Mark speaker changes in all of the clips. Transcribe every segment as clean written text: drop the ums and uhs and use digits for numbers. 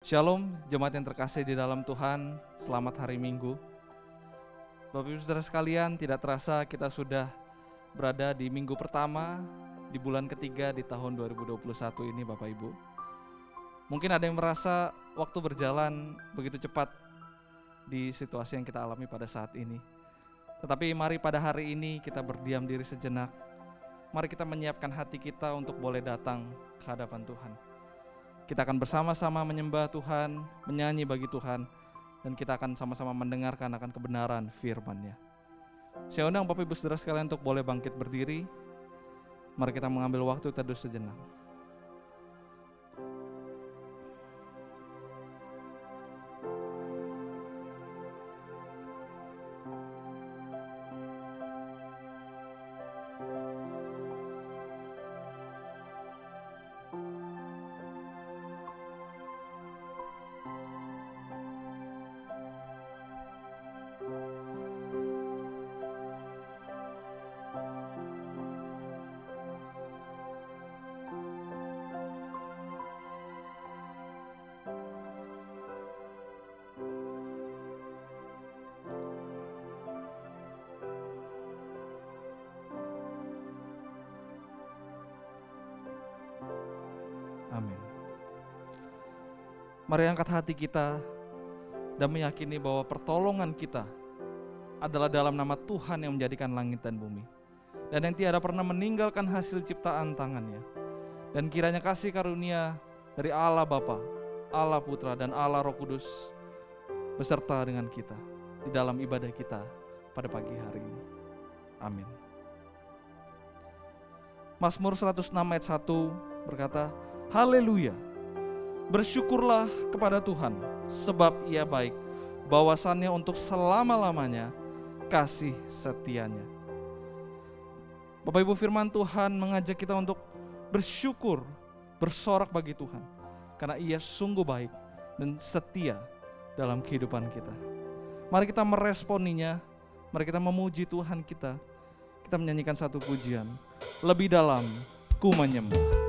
Speaker 1: Shalom, jemaat yang terkasih di dalam Tuhan, selamat hari Minggu. Bapak Ibu Saudara sekalian, tidak terasa kita sudah berada di minggu pertama di bulan ketiga di tahun 2021 ini Bapak Ibu. Mungkin ada yang merasa waktu berjalan begitu cepat di situasi yang kita alami pada saat ini. Tetapi mari pada hari ini kita berdiam diri sejenak. Mari kita menyiapkan hati kita untuk boleh datang ke hadapan Tuhan. Kita akan bersama-sama menyembah Tuhan, menyanyi bagi Tuhan, dan kita akan sama-sama mendengarkan akan kebenaran firman-Nya. Saya undang Bapak Ibu Saudara sekalian untuk boleh bangkit berdiri. Mari kita mengambil waktu teduh sejenak. Amin. Mari angkat hati kita dan meyakini bahwa pertolongan kita adalah dalam nama Tuhan yang menjadikan langit dan bumi, dan yang tiada pernah meninggalkan hasil ciptaan tangannya. Dan kiranya kasih karunia dari Allah Bapa, Allah Putra, dan Allah Roh Kudus beserta dengan kita di dalam ibadah kita pada pagi hari ini. Amin. Mazmur 106 ayat 1 berkata, Haleluya, bersyukurlah kepada Tuhan, sebab Ia baik, bahwasannya untuk selama-lamanya kasih setianya. Bapak Ibu, firman Tuhan mengajak kita untuk bersyukur, bersorak bagi Tuhan, karena Ia sungguh baik dan setia dalam kehidupan kita. Mari kita meresponinya, mari kita memuji Tuhan kita. Kita menyanyikan satu pujian, lebih dalam ku menyembah.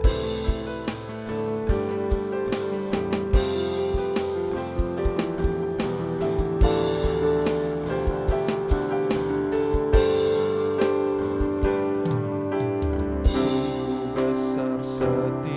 Speaker 2: Selamanya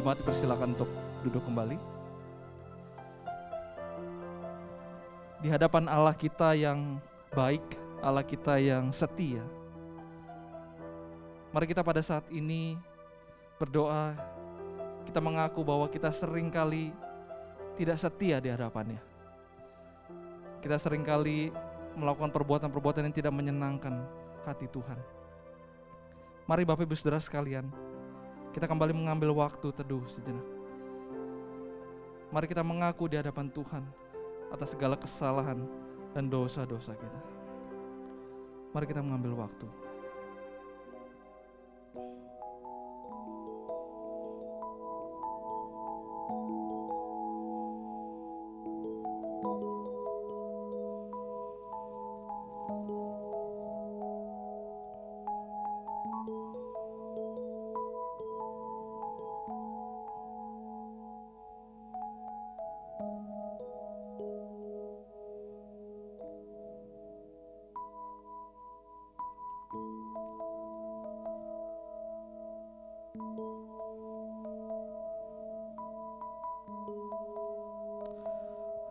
Speaker 1: Jemaat dipersilakan untuk duduk kembali. Di hadapan Allah kita yang baik, Allah kita yang setia, mari kita pada saat ini berdoa. Kita mengaku bahwa kita seringkali tidak setia di hadapannya. Kita seringkali melakukan perbuatan-perbuatan yang tidak menyenangkan hati Tuhan. Mari Bapak Ibu Saudara sekalian, kita kembali mengambil waktu teduh sejenak. Mari kita mengaku di hadapan Tuhan atas segala kesalahan dan dosa-dosa kita. Mari kita mengambil waktu.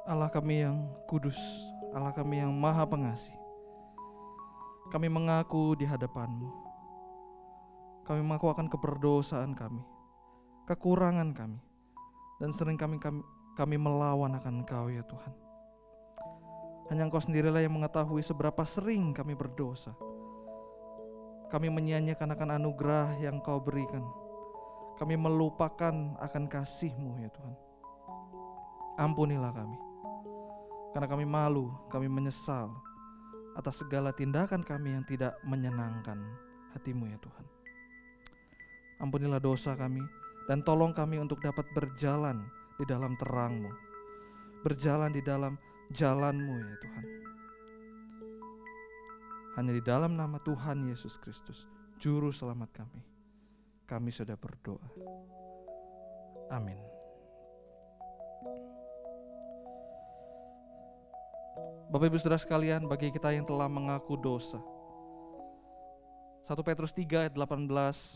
Speaker 1: Allah kami yang kudus, Allah kami yang maha pengasih, kami mengaku di hadapan-Mu. Kami mengaku akan keberdosaan kami, kekurangan kami, dan sering kami melawan akan Engkau ya Tuhan. Hanya Engkau sendirilah yang mengetahui seberapa sering kami berdosa. Kami menyia-nyiakan akan anugerah yang Kau berikan. Kami melupakan akan kasih-Mu ya Tuhan. Ampunilah kami, karena kami malu, kami menyesal atas segala tindakan kami yang tidak menyenangkan hati-Mu ya Tuhan. Ampunilah dosa kami dan tolong kami untuk dapat berjalan di dalam terang-Mu, berjalan di dalam jalan-Mu ya Tuhan. Hanya di dalam nama Tuhan Yesus Kristus, Juru Selamat kami sudah berdoa. Amin. Bapak Ibu Saudara sekalian, bagi kita yang telah mengaku dosa, 1 Petrus 3 ayat 18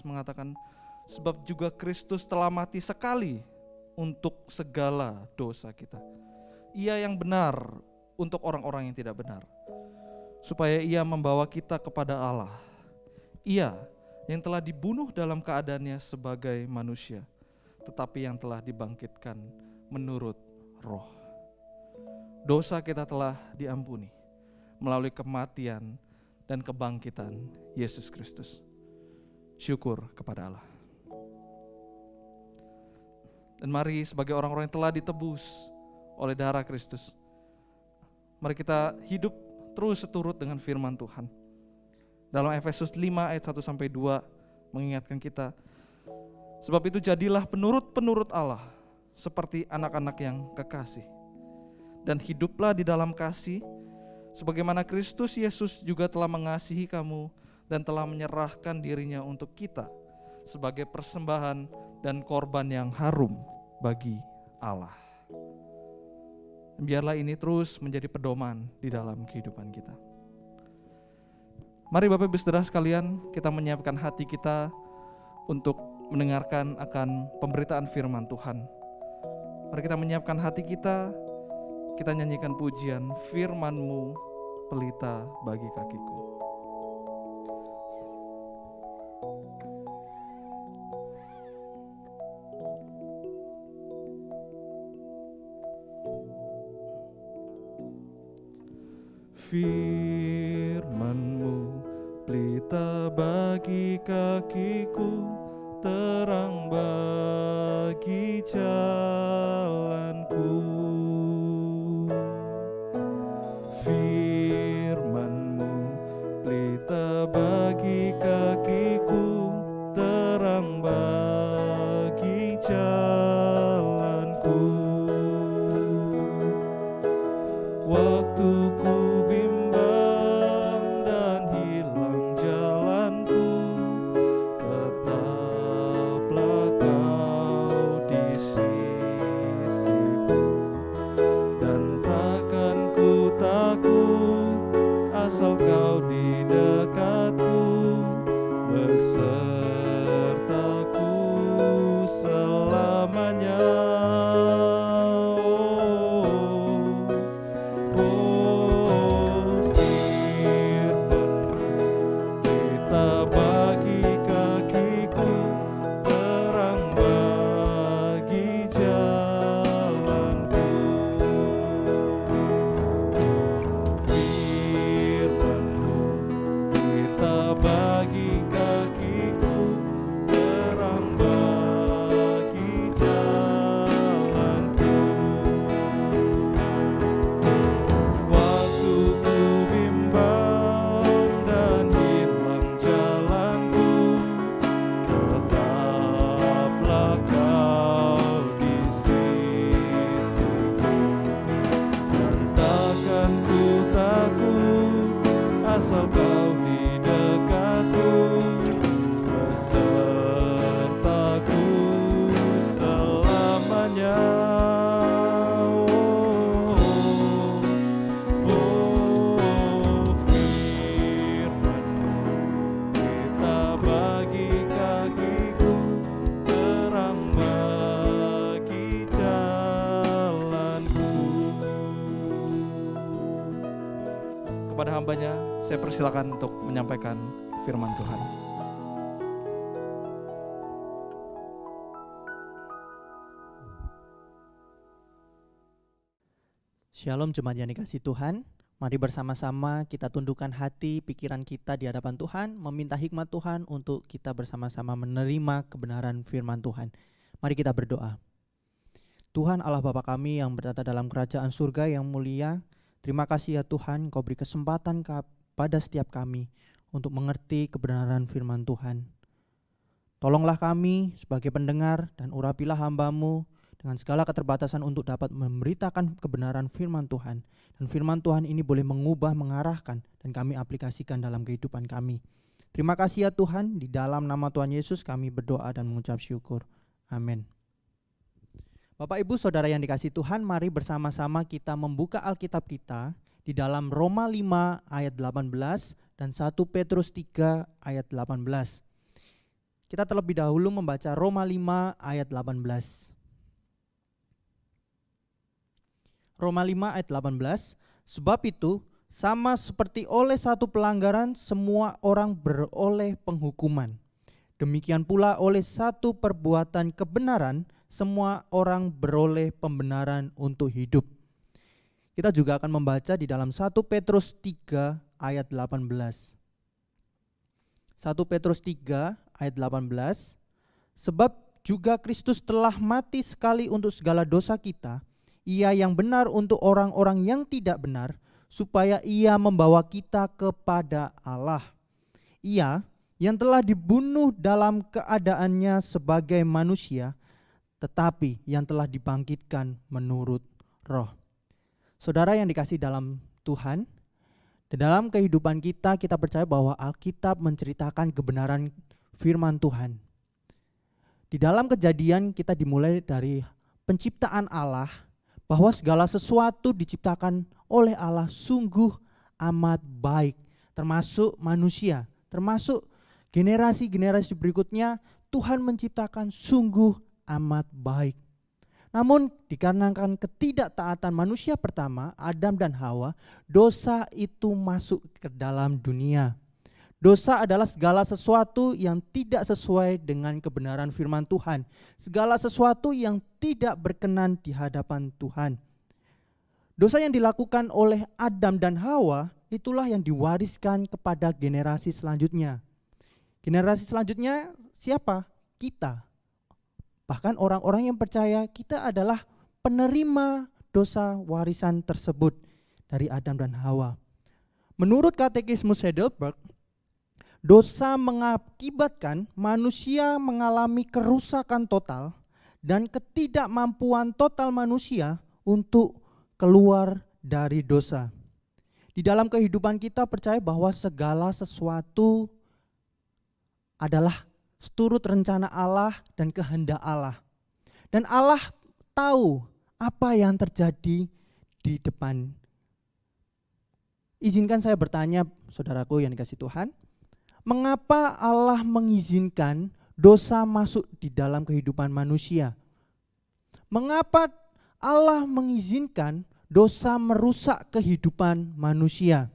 Speaker 1: mengatakan, sebab juga Kristus telah mati sekali untuk segala dosa kita. Ia yang benar untuk orang-orang yang tidak benar, supaya ia membawa kita kepada Allah. Ia yang telah dibunuh dalam keadaannya sebagai manusia, tetapi yang telah dibangkitkan menurut Roh. Dosa kita telah diampuni melalui kematian dan kebangkitan Yesus Kristus. Syukur kepada Allah. Dan mari sebagai orang-orang yang telah ditebus oleh darah Kristus, mari kita hidup terus seturut dengan firman Tuhan. Dalam Efesus 5 ayat 1-2 mengingatkan kita, sebab itu jadilah penurut-penurut Allah seperti anak-anak yang kekasih, dan hiduplah di dalam kasih, sebagaimana Kristus Yesus juga telah mengasihi kamu dan telah menyerahkan dirinya untuk kita sebagai persembahan dan korban yang harum bagi Allah. Biarlah ini terus menjadi pedoman di dalam kehidupan kita. Mari Bapak Ibu Saudara sekalian, kita menyiapkan hati kita untuk mendengarkan akan pemberitaan firman Tuhan. Mari kita menyiapkan hati kita. Kita nyanyikan pujian, firman-Mu pelita bagi kakiku. Firman-Mu pelita bagi kakiku, terang bagi jalanku. Firman-Mu pelita bagi kakiku, terang bagi jalanku. Waktu ku bimbang dan hilang jalanku, tetaplah Kau di sini. hambanya, saya persilakan untuk menyampaikan firman Tuhan.
Speaker 2: Shalom jemaat yang dikasihi Tuhan. Mari bersama-sama kita tundukkan hati, pikiran kita di hadapan Tuhan, meminta hikmat Tuhan untuk kita bersama-sama menerima kebenaran firman Tuhan. Mari kita berdoa. Tuhan Allah Bapa kami yang bertata dalam kerajaan surga yang mulia, terima kasih ya Tuhan, Kau beri kesempatan pada setiap kami untuk mengerti kebenaran firman Tuhan. Tolonglah kami sebagai pendengar dan urapilah hamba-Mu dengan segala keterbatasan untuk dapat memberitakan kebenaran firman Tuhan. Dan firman Tuhan ini boleh mengubah, mengarahkan, dan kami aplikasikan dalam kehidupan kami. Terima kasih ya Tuhan, di dalam nama Tuhan Yesus kami berdoa dan mengucap syukur. Amin. Bapak Ibu Saudara yang dikasihi Tuhan, mari bersama-sama kita membuka Alkitab kita di dalam Roma 5 ayat 18 dan 1 Petrus 3 ayat 18. Kita terlebih dahulu membaca Roma 5 ayat 18. Roma 5 ayat 18, sebab itu sama seperti oleh satu pelanggaran semua orang beroleh penghukuman. Demikian pula oleh satu perbuatan kebenaran semua orang beroleh pembenaran untuk hidup. Kita juga akan membaca di dalam 1 Petrus 3 ayat 18. 1 Petrus 3 ayat 18, sebab juga Kristus telah mati sekali untuk segala dosa kita, Ia yang benar untuk orang-orang yang tidak benar, supaya Ia membawa kita kepada Allah. Ia yang telah dibunuh dalam keadaannya sebagai manusia, tetapi yang telah dibangkitkan menurut roh. Saudara yang dikasihi dalam Tuhan, di dalam kehidupan kita percaya bahwa Alkitab menceritakan kebenaran firman Tuhan. Di dalam Kejadian kita dimulai dari penciptaan Allah, bahwa segala sesuatu diciptakan oleh Allah sungguh amat baik, termasuk manusia, termasuk generasi-generasi berikutnya. Tuhan menciptakan sungguh amat baik. Namun dikarenakan ketidaktaatan manusia pertama, Adam dan Hawa, dosa itu masuk ke dalam dunia. Dosa adalah segala sesuatu yang tidak sesuai dengan kebenaran firman Tuhan. Segala sesuatu yang tidak berkenan di hadapan Tuhan. Dosa yang dilakukan oleh Adam dan Hawa itulah yang diwariskan kepada generasi selanjutnya. Generasi selanjutnya siapa? Kita. Bahkan orang-orang yang percaya kita adalah penerima dosa warisan tersebut dari Adam dan Hawa. Menurut Katekismus Heidelberg, dosa mengakibatkan manusia mengalami kerusakan total dan ketidakmampuan total manusia untuk keluar dari dosa. Di dalam kehidupan kita percaya bahwa segala sesuatu adalah seturut rencana Allah dan kehendak Allah. Dan Allah tahu apa yang terjadi di depan. Izinkan saya bertanya, saudaraku yang dikasihi Tuhan, mengapa Allah mengizinkan dosa masuk di dalam kehidupan manusia? Mengapa Allah mengizinkan dosa merusak kehidupan manusia?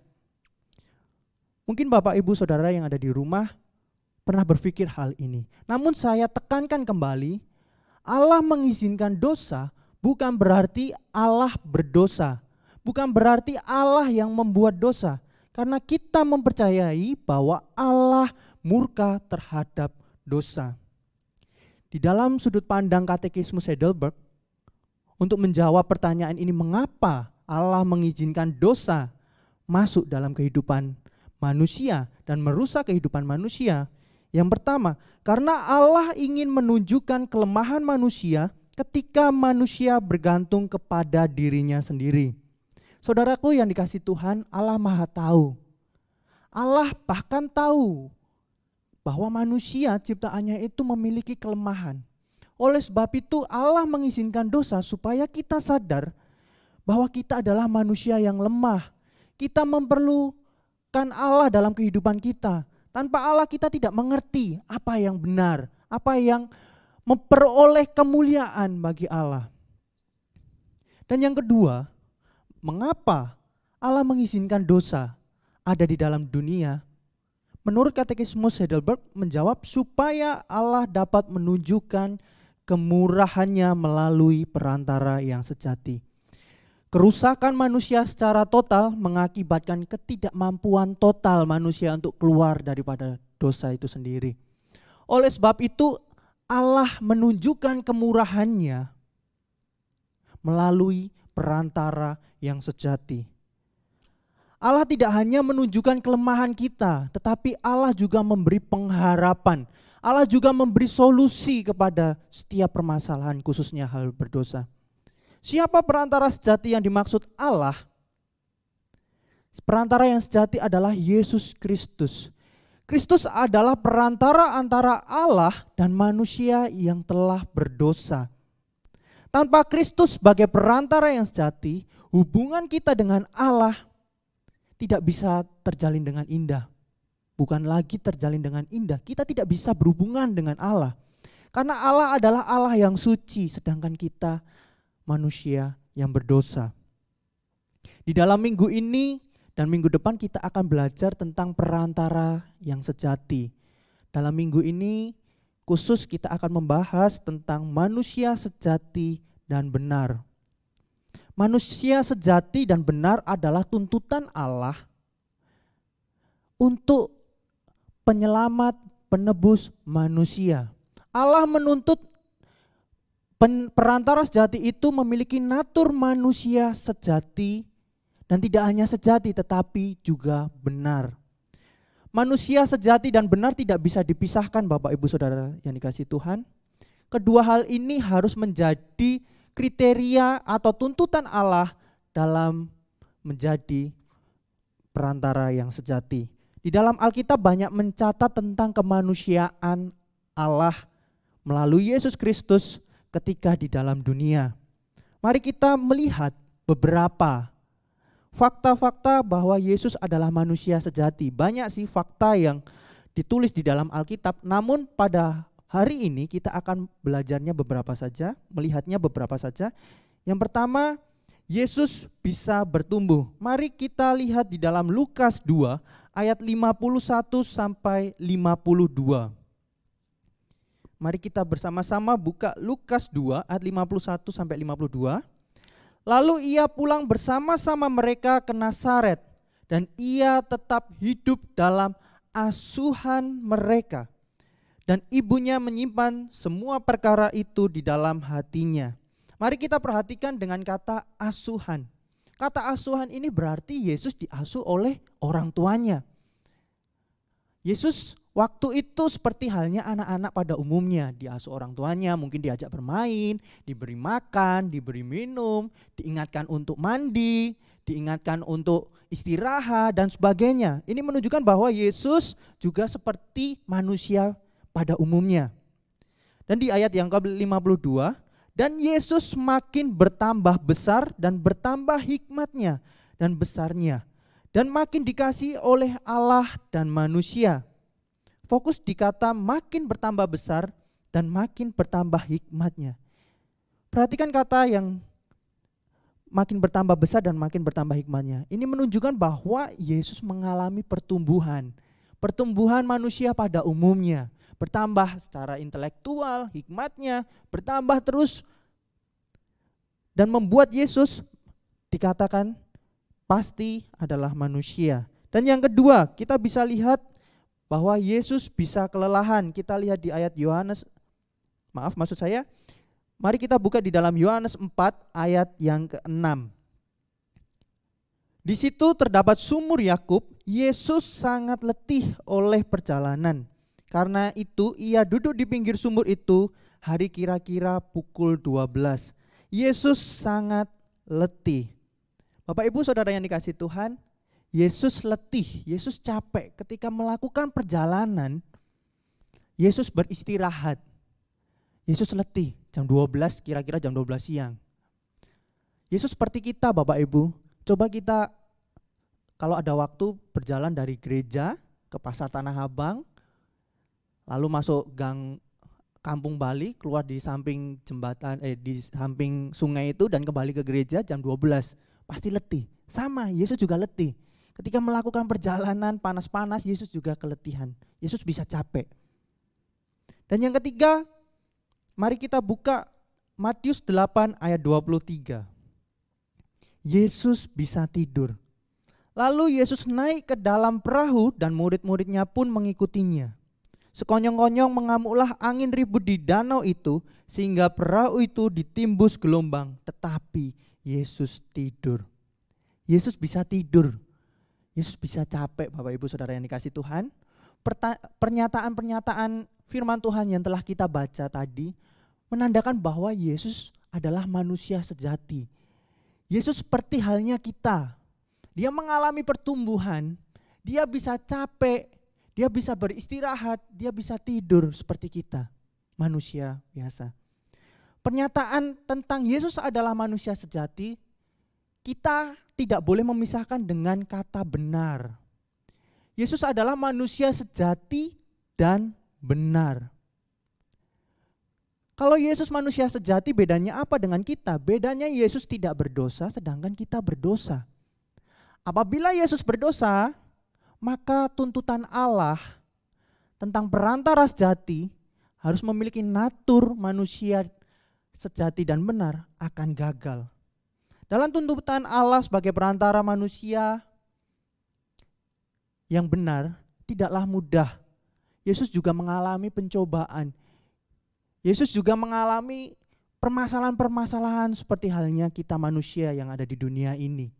Speaker 2: Mungkin Bapak Ibu Saudara yang ada di rumah pernah berpikir hal ini. Namun saya tekankan kembali, Allah mengizinkan dosa bukan berarti Allah berdosa. Bukan berarti Allah yang membuat dosa. Karena kita mempercayai bahwa Allah murka terhadap dosa. Di dalam sudut pandang Katekismus Heidelberg, untuk menjawab pertanyaan ini, mengapa Allah mengizinkan dosa masuk dalam kehidupan manusia dan merusak kehidupan manusia? Yang pertama, karena Allah ingin menunjukkan kelemahan manusia ketika manusia bergantung kepada dirinya sendiri. Saudaraku yang dikasihi Tuhan, Allah Maha tahu. Allah bahkan tahu bahwa manusia ciptaannya itu memiliki kelemahan. Oleh sebab itu Allah mengizinkan dosa supaya kita sadar bahwa kita adalah manusia yang lemah. Kita memerlukan Allah dalam kehidupan kita. Tanpa Allah kita tidak mengerti apa yang benar, apa yang memperoleh kemuliaan bagi Allah. Dan yang kedua, mengapa Allah mengizinkan dosa? ada di dalam dunia? Menurut Katekismus Heidelberg menjawab supaya Allah dapat menunjukkan kemurahannya melalui perantara yang sejati. Kerusakan manusia secara total mengakibatkan ketidakmampuan total manusia untuk keluar daripada dosa itu sendiri. Oleh sebab itu Allah menunjukkan kemurahannya melalui perantara yang sejati. Allah tidak hanya menunjukkan kelemahan kita, tetapi Allah juga memberi pengharapan. Allah juga memberi solusi kepada setiap permasalahan, khususnya hal berdosa. Siapa perantara sejati yang dimaksud Allah? Perantara yang sejati adalah Yesus Kristus. Kristus adalah perantara antara Allah dan manusia yang telah berdosa. Tanpa Kristus sebagai perantara yang sejati, hubungan kita dengan Allah tidak bisa terjalin dengan indah. Bukan lagi terjalin dengan indah, kita tidak bisa berhubungan dengan Allah. Karena Allah adalah Allah yang suci, sedangkan kita manusia yang berdosa. Di dalam minggu ini dan minggu depan kita akan belajar tentang perantara yang sejati. Dalam minggu ini khusus kita akan membahas tentang manusia sejati dan benar. Manusia sejati dan benar adalah tuntutan Allah untuk penyelamat, penebus manusia. Allah menuntut perantara sejati itu memiliki natur manusia sejati dan tidak hanya sejati tetapi juga benar. Manusia sejati dan benar tidak bisa dipisahkan Bapak Ibu Saudara yang dikasihi Tuhan. Kedua hal ini harus menjadi kriteria atau tuntutan Allah dalam menjadi perantara yang sejati. Di dalam Alkitab banyak mencatat tentang kemanusiaan Allah melalui Yesus Kristus ketika di dalam dunia. Mari kita melihat beberapa fakta-fakta bahwa Yesus adalah manusia sejati. Banyak sih fakta yang ditulis di dalam Alkitab, namun pada hari ini kita akan belajarnya beberapa saja, melihatnya beberapa saja. Yang pertama, Yesus bisa bertumbuh. Mari kita lihat di dalam Lukas 2 ayat 51 sampai 52. Mari kita bersama-sama buka Lukas 2 ayat 51 sampai 52. Lalu ia pulang bersama-sama mereka ke Nazaret dan ia tetap hidup dalam asuhan mereka. Dan ibunya menyimpan semua perkara itu di dalam hatinya. Mari kita perhatikan dengan kata asuhan. Kata asuhan ini berarti Yesus diasuh oleh orang tuanya. Yesus waktu itu seperti halnya anak-anak pada umumnya, diasuh orang tuanya, mungkin diajak bermain, diberi makan, diberi minum, diingatkan untuk mandi, diingatkan untuk istirahat dan sebagainya. Ini menunjukkan bahwa Yesus juga seperti manusia pada umumnya. Dan di ayat yang ke-52, dan Yesus makin bertambah besar dan bertambah hikmatnya dan besarnya, dan makin dikasihi oleh Allah dan manusia. Fokus di kata makin bertambah besar dan makin bertambah hikmatnya. Perhatikan kata yang makin bertambah besar dan makin bertambah hikmatnya. Ini menunjukkan bahwa Yesus mengalami pertumbuhan. Pertumbuhan manusia pada umumnya. Bertambah secara intelektual, hikmatnya bertambah terus. Dan membuat Yesus dikatakan pasti adalah manusia. Dan yang kedua, kita bisa lihat bahwa Yesus bisa kelelahan. Kita lihat di ayat mari kita buka di dalam Yohanes 4 ayat yang ke-6. Di situ terdapat sumur Yakub. Yesus sangat letih oleh perjalanan. Karena itu ia duduk di pinggir sumur itu hari kira-kira pukul 12. Yesus sangat letih. Bapak Ibu Saudara yang dikasihi Tuhan, Yesus letih, Yesus capek ketika melakukan perjalanan. Yesus beristirahat. Yesus letih, jam 12, kira-kira jam 12 siang. Yesus seperti kita Bapak Ibu. Coba kita kalau ada waktu berjalan dari gereja ke pasar Tanah Abang, lalu masuk gang Kampung Bali, keluar di samping di samping sungai itu dan kembali ke gereja jam 12. Pasti letih. Sama, Yesus juga letih. Ketika melakukan perjalanan panas-panas, Yesus juga keletihan. Yesus bisa capek. Dan yang ketiga, mari kita buka Matius 8 ayat 23. Yesus bisa tidur. Lalu Yesus naik ke dalam perahu dan murid-muridnya pun mengikutinya. Sekonyong-konyong mengamuklah angin ribut di danau itu sehingga perahu itu ditimbus gelombang, tetapi Yesus tidur. Yesus bisa tidur. Yesus bisa capek, Bapak Ibu Saudara yang dikasihi Tuhan. Pernyataan-pernyataan firman Tuhan yang telah kita baca tadi menandakan bahwa Yesus adalah manusia sejati. Yesus seperti halnya kita. Dia mengalami pertumbuhan, dia bisa capek, dia bisa beristirahat, dia bisa tidur seperti kita, manusia biasa. Pernyataan tentang Yesus adalah manusia sejati, kita tidak boleh memisahkan dengan kata benar. Yesus adalah manusia sejati dan benar. Kalau Yesus manusia sejati, bedanya apa dengan kita? Bedanya Yesus tidak berdosa sedangkan kita berdosa. Apabila Yesus berdosa, maka tuntutan Allah tentang perantara sejati harus memiliki natur manusia sejati dan benar akan gagal. Dalam tuntutan Allah sebagai perantara manusia yang benar tidaklah mudah. Yesus juga mengalami pencobaan. Yesus juga mengalami permasalahan-permasalahan seperti halnya kita manusia yang ada di dunia ini.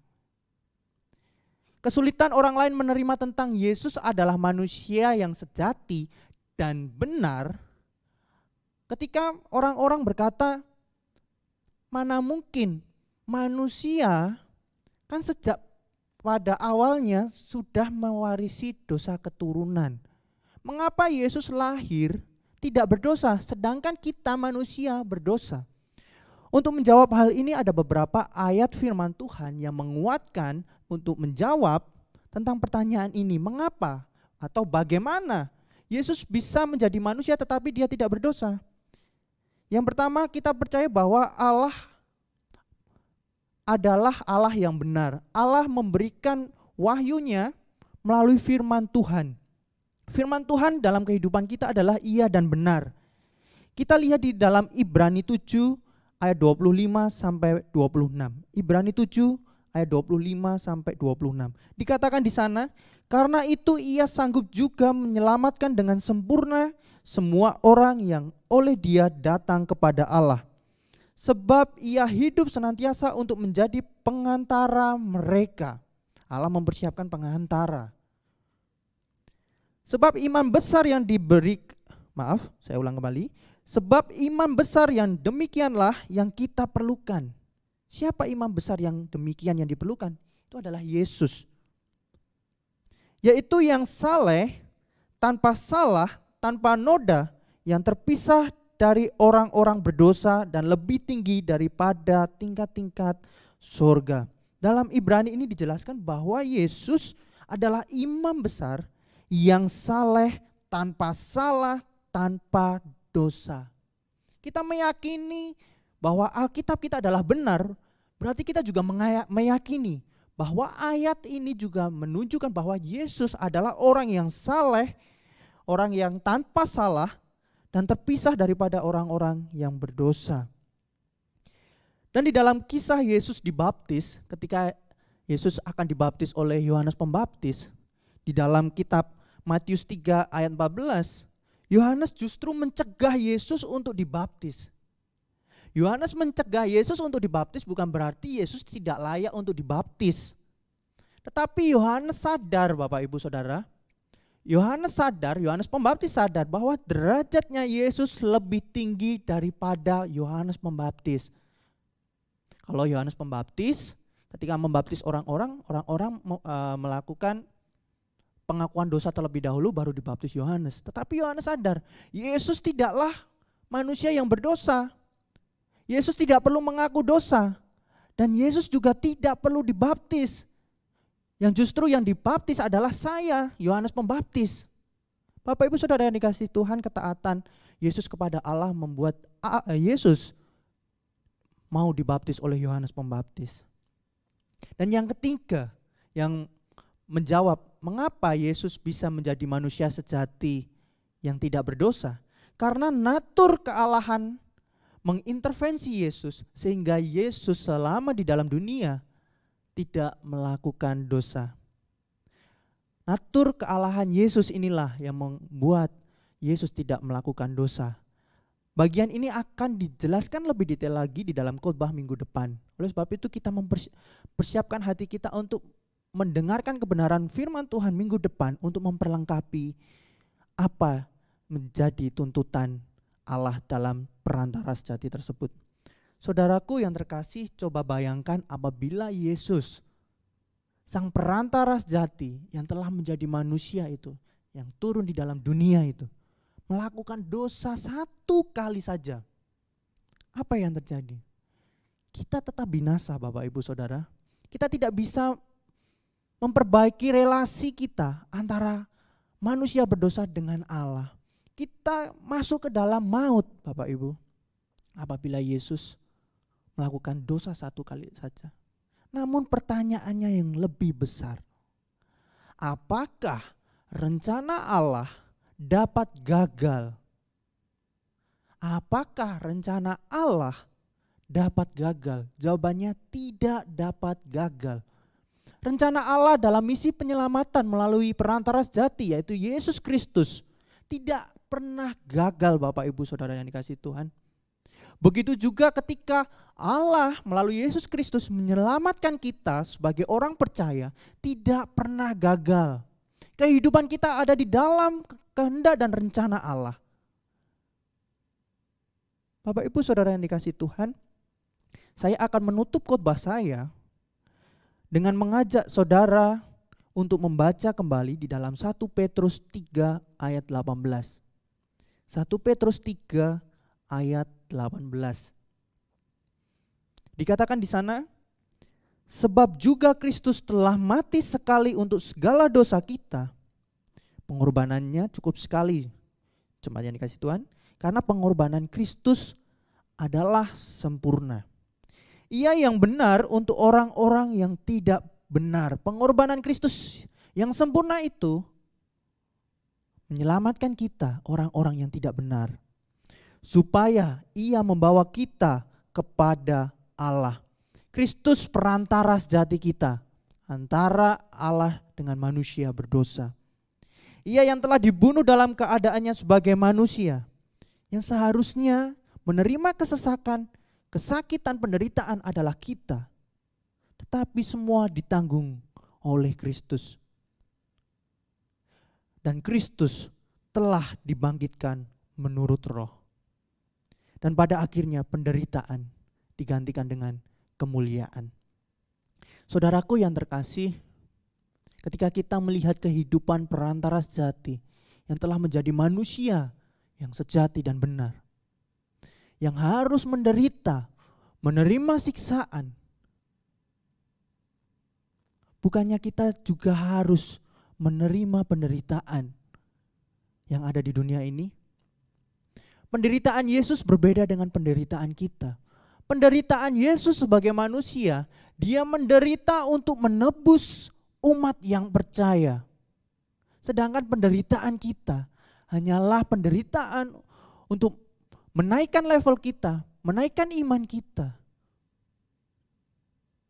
Speaker 2: Kesulitan orang lain menerima tentang Yesus adalah manusia yang sejati dan benar. Ketika orang-orang berkata, mana mungkin manusia kan sejak pada awalnya sudah mewarisi dosa keturunan. Mengapa Yesus lahir tidak berdosa sedangkan kita manusia berdosa? Untuk menjawab hal ini ada beberapa ayat firman Tuhan yang menguatkan untuk menjawab tentang pertanyaan ini. Mengapa atau bagaimana Yesus bisa menjadi manusia tetapi dia tidak berdosa? Yang pertama, kita percaya bahwa Allah adalah Allah yang benar. Allah memberikan wahyunya melalui firman Tuhan. Firman Tuhan dalam kehidupan kita adalah iya dan benar. Kita lihat di dalam Ibrani 7 ayat 25 sampai 26. Ibrani 7 ayat 25 sampai 26. Dikatakan di sana, karena itu ia sanggup juga menyelamatkan dengan sempurna semua orang yang oleh dia datang kepada Allah. Sebab ia hidup senantiasa untuk menjadi pengantara mereka. Allah mempersiapkan pengantara. Sebab iman besar yang Sebab iman besar yang demikianlah yang kita perlukan. Siapa imam besar yang demikian yang diperlukan? Itu adalah Yesus. Yaitu yang saleh, tanpa salah, tanpa noda, yang terpisah dari orang-orang berdosa dan lebih tinggi daripada tingkat-tingkat surga. Dalam Ibrani ini dijelaskan bahwa Yesus adalah imam besar yang saleh, tanpa salah, tanpa dosa. Kita meyakini bahwa Alkitab kita adalah benar, berarti kita juga meyakini bahwa ayat ini juga menunjukkan bahwa Yesus adalah orang yang saleh, orang yang tanpa salah, dan terpisah daripada orang-orang yang berdosa. Dan di dalam kisah Yesus dibaptis, ketika Yesus akan dibaptis oleh Yohanes Pembaptis, di dalam kitab Matius 3 ayat 14, Yohanes justru mencegah Yesus untuk dibaptis. Yohanes mencegah Yesus untuk dibaptis bukan berarti Yesus tidak layak untuk dibaptis. Tetapi Yohanes sadar, Bapak Ibu Saudara, Yohanes Pembaptis sadar bahwa derajatnya Yesus lebih tinggi daripada Yohanes Pembaptis. Kalau Yohanes Pembaptis ketika membaptis orang-orang melakukan pengakuan dosa terlebih dahulu baru dibaptis Yohanes. Tetapi Yohanes sadar, Yesus tidaklah manusia yang berdosa. Yesus tidak perlu mengaku dosa. Dan Yesus juga tidak perlu dibaptis. Yang justru yang dibaptis adalah saya, Yohanes Pembaptis. Bapak Ibu Saudara yang dikasihi Tuhan, ketaatan Yesus kepada Allah membuat Yesus mau dibaptis oleh Yohanes Pembaptis. Dan yang ketiga, yang menjawab mengapa Yesus bisa menjadi manusia sejati yang tidak berdosa. Karena natur kealahan mengintervensi Yesus sehingga Yesus selama di dalam dunia tidak melakukan dosa. Natur kealahan Yesus inilah yang membuat Yesus tidak melakukan dosa. Bagian ini akan dijelaskan lebih detail lagi di dalam khotbah minggu depan. Oleh sebab itu kita mempersiapkan hati kita untuk mendengarkan kebenaran firman Tuhan minggu depan untuk memperlengkapi apa menjadi tuntutan Allah dalam perantara sejati tersebut. Saudaraku yang terkasih, coba bayangkan apabila Yesus, sang perantara sejati yang telah menjadi manusia itu, yang turun di dalam dunia itu, melakukan dosa satu kali saja. Apa yang terjadi? Kita tetap binasa, Bapak Ibu Saudara. Kita tidak bisa memperbaiki relasi kita antara manusia berdosa dengan Allah. Kita masuk ke dalam maut, Bapak Ibu, apabila Yesus melakukan dosa satu kali saja. Namun pertanyaannya yang lebih besar, apakah rencana Allah dapat gagal? Apakah rencana Allah dapat gagal? Jawabannya tidak dapat gagal. Rencana Allah dalam misi penyelamatan melalui perantara sejati yaitu Yesus Kristus tidak pernah gagal, Bapak Ibu Saudara yang dikasihi Tuhan. Begitu juga ketika Allah melalui Yesus Kristus menyelamatkan kita sebagai orang percaya, tidak pernah gagal. Kehidupan kita ada di dalam kehendak dan rencana Allah. Bapak Ibu Saudara yang dikasihi Tuhan, saya akan menutup khotbah saya dengan mengajak saudara untuk membaca kembali di dalam 1 Petrus 3 ayat 18. 1 Petrus 3 ayat 18. Dikatakan di sana, sebab juga Kristus telah mati sekali untuk segala dosa kita. Pengorbanannya cukup sekali, jemaat yang dikasihi Tuhan, karena pengorbanan Kristus adalah sempurna. Ia yang benar untuk orang-orang yang tidak benar. Pengorbanan Kristus yang sempurna itu menyelamatkan kita, orang-orang yang tidak benar, supaya ia membawa kita kepada Allah. Kristus perantara sejati kita antara Allah dengan manusia berdosa. Ia yang telah dibunuh dalam keadaannya sebagai manusia, yang seharusnya menerima kesesakan, kesakitan, penderitaan adalah kita. Tetapi semua ditanggung oleh Kristus. Dan Kristus telah dibangkitkan menurut roh. Dan pada akhirnya penderitaan digantikan dengan kemuliaan. Saudaraku yang terkasih, ketika kita melihat kehidupan perantara sejati yang telah menjadi manusia yang sejati dan benar, yang harus menderita, menerima siksaan, bukannya kita juga harus menerima penderitaan yang ada di dunia ini? Penderitaan Yesus berbeda dengan penderitaan kita. Penderitaan Yesus sebagai manusia, dia menderita untuk menebus umat yang percaya. Sedangkan penderitaan kita hanyalah penderitaan untuk menaikkan level kita, menaikkan iman kita,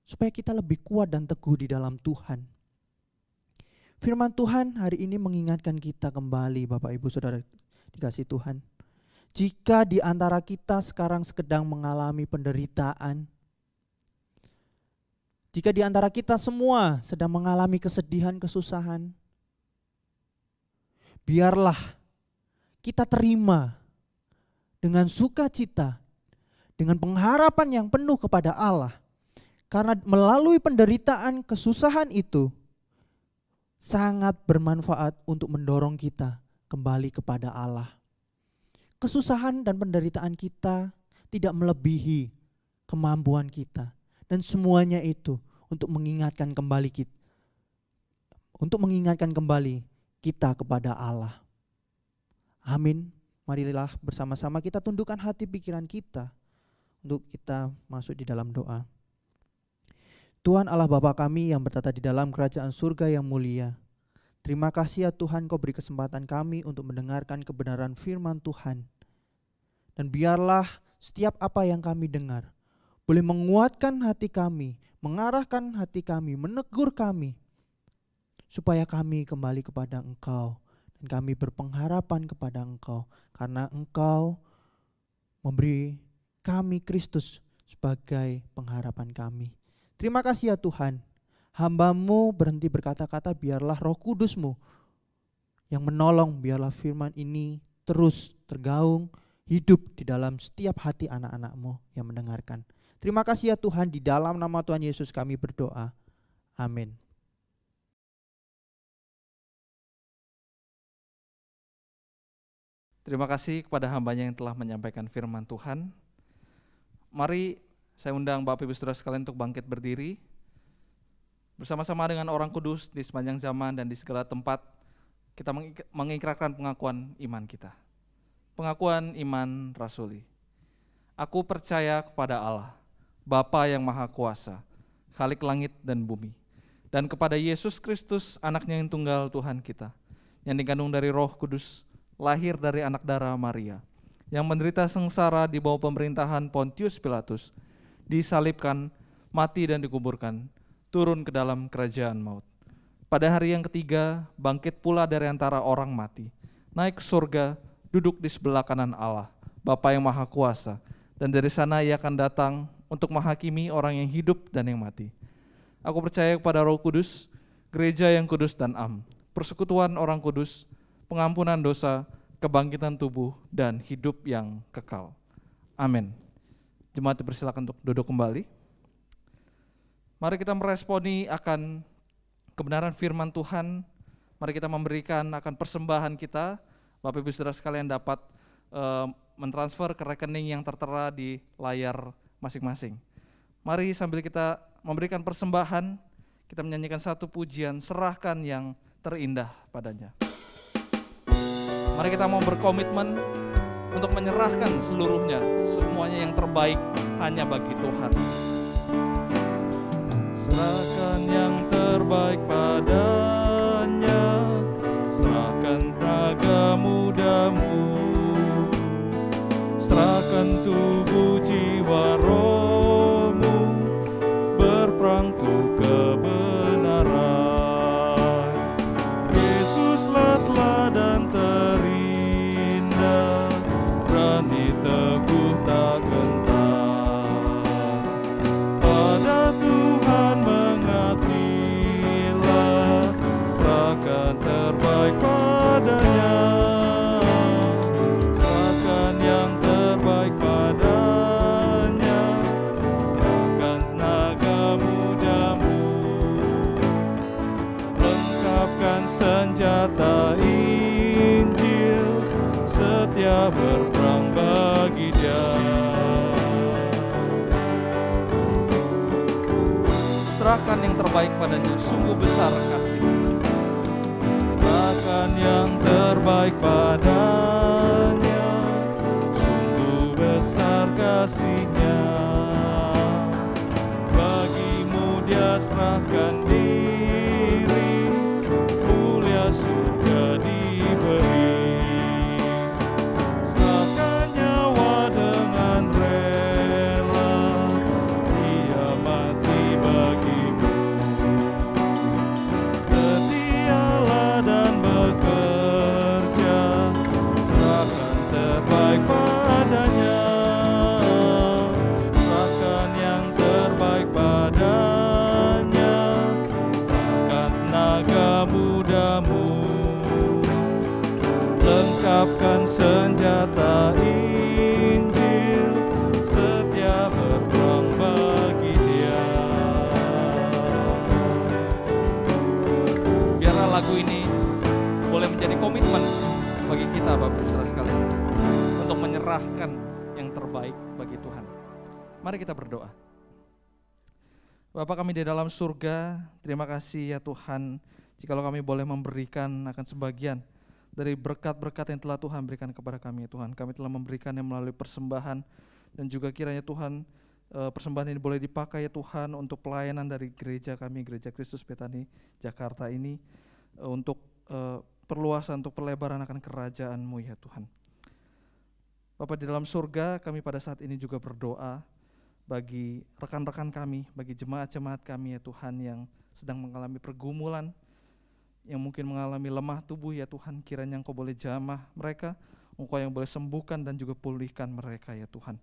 Speaker 2: supaya kita lebih kuat dan teguh di dalam Tuhan. Firman Tuhan hari ini mengingatkan kita kembali, Bapak Ibu Saudara dikasihi Tuhan. Jika di antara kita sekarang sedang mengalami penderitaan, jika di antara kita semua sedang mengalami kesedihan, kesusahan, biarlah kita terima dengan sukacita, dengan pengharapan yang penuh kepada Allah. Karena melalui penderitaan, kesusahan itu sangat bermanfaat untuk mendorong kita kembali kepada Allah. Kesusahan dan penderitaan kita tidak melebihi kemampuan kita, dan semuanya itu untuk mengingatkan kembali kita kepada Allah. Amin. Marilah bersama-sama kita tundukkan hati pikiran kita untuk kita masuk di dalam doa. Tuhan Allah Bapa kami yang bertata di dalam kerajaan surga yang mulia, terima kasih ya Tuhan, Kau beri kesempatan kami untuk mendengarkan kebenaran firman Tuhan. Dan biarlah setiap apa yang kami dengar boleh menguatkan hati kami, mengarahkan hati kami, menegur kami, supaya kami kembali kepada Engkau dan kami berpengharapan kepada Engkau, karena Engkau memberi kami Kristus sebagai pengharapan kami. Terima kasih ya Tuhan, hamba-Mu berhenti berkata-kata, biarlah Roh Kudus-Mu yang menolong, biarlah firman ini terus tergaung, hidup di dalam setiap hati anak-anak-Mu yang mendengarkan. Terima kasih ya Tuhan, di dalam nama Tuhan Yesus kami berdoa. Amin.
Speaker 1: Terima kasih kepada hambanya yang telah menyampaikan firman Tuhan. Mari saya undang Bapak Ibu Saudara sekalian untuk bangkit berdiri. Bersama-sama dengan orang kudus di sepanjang zaman dan di segala tempat, kita mengikrarkan pengakuan iman kita. Pengakuan iman rasuli. Aku percaya kepada Allah, Bapa yang Maha Kuasa, Khalik langit dan bumi, dan kepada Yesus Kristus, anaknya yang tunggal Tuhan kita, yang dikandung dari Roh Kudus, lahir dari anak darah Maria, yang menderita sengsara di bawah pemerintahan Pontius Pilatus, disalibkan, mati dan dikuburkan, turun ke dalam kerajaan maut. Pada hari yang ketiga, bangkit pula dari antara orang mati, naik ke surga, duduk di sebelah kanan Allah, Bapa yang Maha Kuasa, dan dari sana Ia akan datang untuk menghakimi orang yang hidup dan yang mati. Aku percaya kepada Roh Kudus, gereja yang kudus dan am, persekutuan orang kudus, pengampunan dosa, kebangkitan tubuh, dan hidup yang kekal. Amin. Jemaat dipersilakan untuk duduk kembali. Mari kita meresponi akan kebenaran firman Tuhan. Mari kita memberikan akan persembahan kita. Bapak Ibu Saudara sekalian dapat mentransfer ke rekening yang tertera di layar masing-masing. Mari sambil kita memberikan persembahan, kita menyanyikan satu pujian, serahkan yang terindah padanya. Mari kita mau berkomitmen untuk menyerahkan seluruhnya, semuanya yang terbaik hanya bagi Tuhan. Serahkan yang terbaik padanya, serahkan tenaga mudamu, serahkan tubuh jiwa rohmu, berperang untuk kebenaran. Yesuslah teladan terindah, berani teguh tak gentar. Pada Tuhan mengabdilah, serahkan terbaik padanya, serahkan yang terbaik padanya, serahkan tenaga mudamu, lengkapkan senjata Injil, setia berperang bagi Dia. Serahkan yang terbaik padanya, sungguh besar kasih. Serahkan yang terbaik padanya, sungguh besar kasih-Nya. Bagimu Dia serahkan diri, mulia surga diberi. Serahkan nyawa dengan rela, Dia mati bagimu. Setialah dan bekerja, serahkan terbaik padanya, serahkan yang terbaik padanya, serahkan tenaga mudamu, lengkapkan senjata Injil, setia berperang bagi Dia. Biarlah lagu ini boleh menjadi komitmen bagi kita, Bapak Ibu Saudara sekalian, untuk menyerahkan yang terbaik bagi Tuhan. Mari kita berdoa. Bapa kami di dalam surga, terima kasih ya Tuhan, jikalau kami boleh memberikan akan sebagian dari berkat-berkat yang telah Tuhan berikan kepada kami ya Tuhan. Kami telah memberikannya melalui persembahan, dan juga kiranya Tuhan persembahan ini boleh dipakai ya Tuhan untuk pelayanan dari gereja kami, Gereja Kristus Betani Jakarta ini, untuk perluasan, untuk pelebaran akan kerajaan-Mu ya Tuhan. Bapa di dalam surga, kami pada saat ini juga berdoa bagi rekan-rekan kami, bagi jemaat-jemaat kami ya Tuhan yang sedang mengalami pergumulan, yang mungkin mengalami lemah tubuh ya Tuhan, kiranya Engkau boleh jamah mereka, Engkau yang boleh sembuhkan dan juga pulihkan mereka ya Tuhan.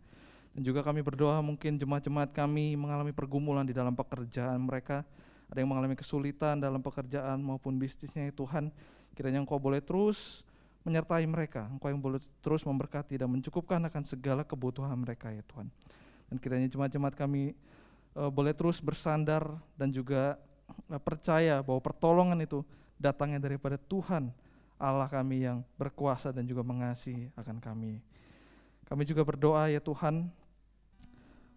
Speaker 1: Dan juga kami berdoa mungkin jemaat-jemaat kami mengalami pergumulan di dalam pekerjaan mereka, ada yang mengalami kesulitan dalam pekerjaan maupun bisnisnya ya Tuhan, kiranya Engkau boleh terus menyertai mereka, Engkau yang boleh terus memberkati dan mencukupkan akan segala kebutuhan mereka ya Tuhan. Dan kiranya jemaat-jemaat kami boleh terus bersandar dan juga percaya bahwa pertolongan itu datangnya daripada Tuhan Allah kami yang berkuasa dan juga mengasihi akan kami. Kami juga berdoa ya Tuhan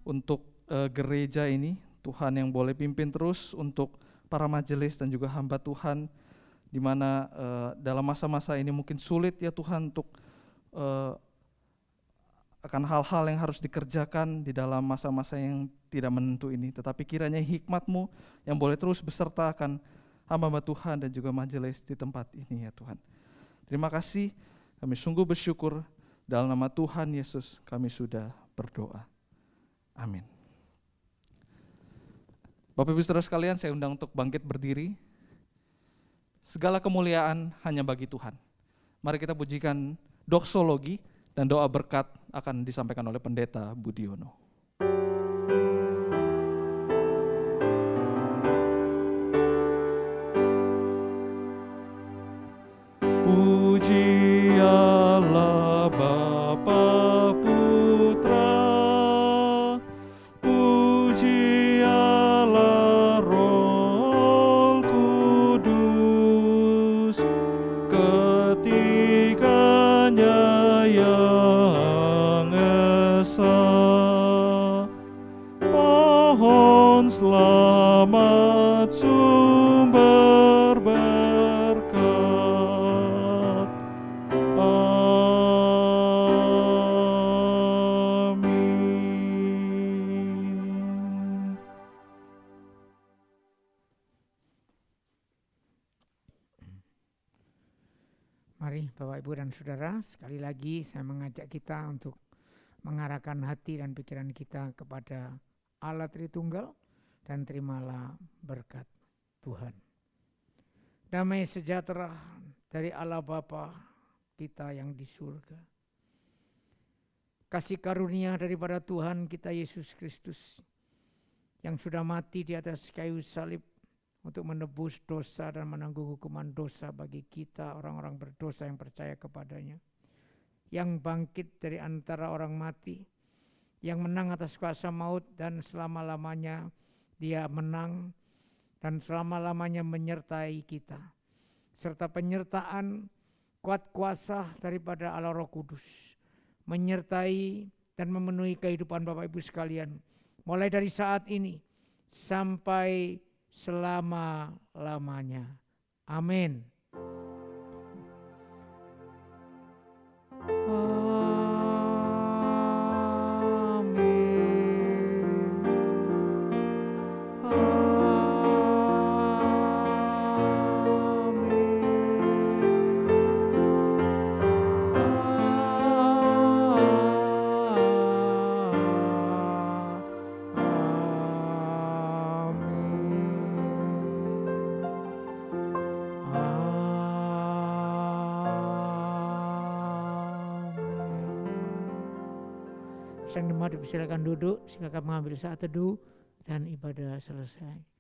Speaker 1: untuk gereja ini, Tuhan yang boleh pimpin terus untuk para majelis dan juga hamba Tuhan, di mana dalam masa-masa ini mungkin sulit ya Tuhan untuk akan hal-hal yang harus dikerjakan di dalam masa-masa yang tidak menentu ini. Tetapi kiranya hikmat-Mu yang boleh terus besertakan hamba-hamba Tuhan dan juga majelis di tempat ini ya Tuhan. Terima kasih, kami sungguh bersyukur, dalam nama Tuhan Yesus kami sudah berdoa. Amin. Bapak Ibu Saudara sekalian, saya undang untuk bangkit berdiri. Segala kemuliaan hanya bagi Tuhan. Mari kita pujikan doksologi dan doa berkat akan disampaikan oleh Pendeta Budiono. Puji Allah Bapa Putra, puji Allah Roh Kudus, ketiganya yang esa. Pohon selamat sumber berkat. Amin.
Speaker 3: Mari Bapak Ibu dan Saudara, sekali lagi saya mengajak kita untuk mengarahkan hati dan pikiran kita kepada Allah Tritunggal dan terimalah berkat Tuhan. Damai sejahtera dari Allah Bapa kita yang di surga. Kasih karunia daripada Tuhan kita Yesus Kristus yang sudah mati di atas kayu salib untuk menebus dosa dan menanggung hukuman dosa bagi kita orang-orang berdosa yang percaya kepadanya. Yang bangkit dari antara orang mati, yang menang atas kuasa maut dan selama-lamanya Dia menang dan selama-lamanya menyertai kita. Serta penyertaan kuat kuasa daripada Allah Roh Kudus menyertai dan memenuhi kehidupan Bapak Ibu sekalian mulai dari saat ini sampai selama-lamanya. Amin. Sang jemaat silakan duduk, silakan mengambil saat teduh dan ibadah selesai.